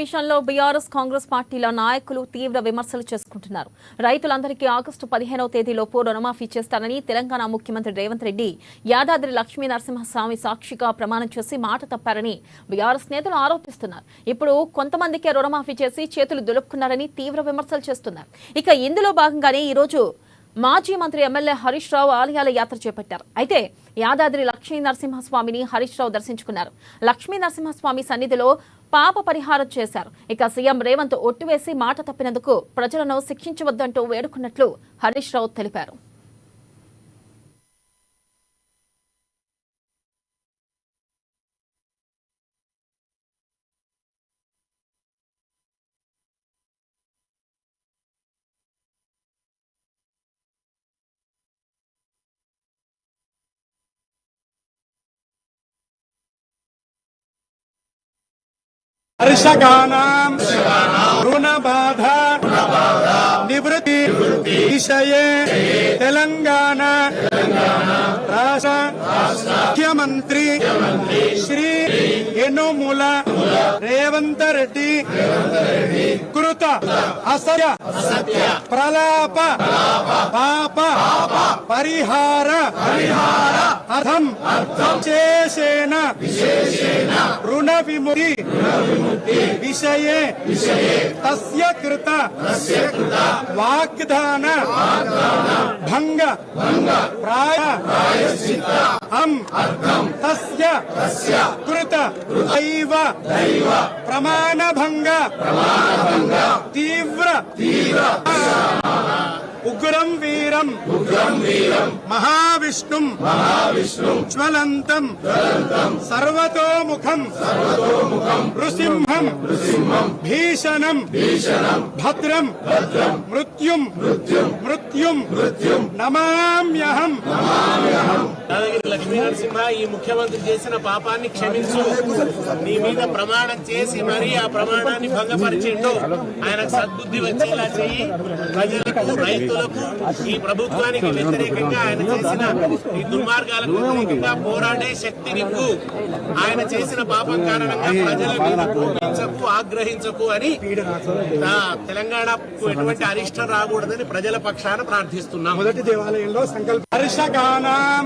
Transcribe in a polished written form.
విషయంలో బీఆర్ఎస్ కాంగ్రెస్ పార్టీల నాయకులు తీవ్ర విమర్శలు చేసుకుంటున్నారు. రైతులందరికీ ఆగస్టు 15వ తేదీలోపు రుణమాఫీ చేస్తారని తెలంగాణ ముఖ్యమంత్రి రేవంత్ రెడ్డి యాదాద్రి లక్ష్మీ నరసింహస్వామి సాక్షిగా ప్రమాణం చేసి మాట తప్పారని బీఆర్ఎస్ నేతలు ఆరోపిస్తున్నారు. ఇప్పుడు కొంతమందికే రుణమాఫీ చేసి చేతులు దులుపుకున్నారని తీవ్ర విమర్శలు చేస్తున్నారు. ఇక ఇందులో భాగంగానే ఈ రోజు మాజీ మంత్రి ఎమ్మెల్యే హరీష్ రావు ఆలయాల యాత్ర చేపట్టారు. అయితే యాదాద్రి లక్ష్మీ నరసింహస్వామిని హరీష్ రావు దర్శించుకున్నారు. లక్ష్మీ నరసింహస్వామి సన్నిధిలో పాప పరిహారం చేశారు. ఇక సీఎం రేవంత్ ఒట్టువేసి మాట తప్పినందుకు ప్రజలను శిక్షించవద్దంటూ వేడుకున్నట్లు హరీష్ రావు తెలిపారు. హర్షగానాం రుణబాధ నివృత్తి విషయే తెలంగాణ రాష్ట్ర ముఖ్యమంత్రి శ్రీ యనుమల రేవంత్ రెడ్డి కృత అసత్య ప్రలాప పాప పరిహార అర్థం చేసేన రుణ విముక్తి విషయే తస్య కృత వాగ్దాన భంగ ప్రాయశ్చిత్తం తస్య కృత దైవ ప్రమాణ భంగ తీవ్ర ఉగ్రం వీరం మహావిష్ణుం జ్వలంతం సర్వతోముఖం నృసింహం భీషణం భద్రం మృత్యుం నమామ్యహం. యాదగిరి లక్ష్మీ నరసింహ, ఈ ముఖ్యమంత్రి చేసిన పాపాన్ని క్షమించు. నీ మీద ప్రమాణం చేసి మరీ ఆ ప్రమాణాన్ని భంగపరిచిండు. ఆయనకు సద్బుద్ధి వచ్చేలా చెయ్యి. ప్రజలకు, రైతులకు, ఈ ప్రభుత్వానికి వ్యతిరేకంగా ఆయన చేసిన ఈ దుర్మార్గాలకు వ్యతిరేకంగా పోరాడే శక్తి నింపు. ఆయన చేసిన పాపం కారణంగా ప్రజల మీద కోపించకు, ఆగ్రహించకు అని తెలంగాణకు ఎటువంటి అరిష్టం రాకూడదని ప్రజల పక్షాన ప్రార్థిస్తున్నాం. మొదటి దేవాలయంలో సంకల్ప హర్షగానాం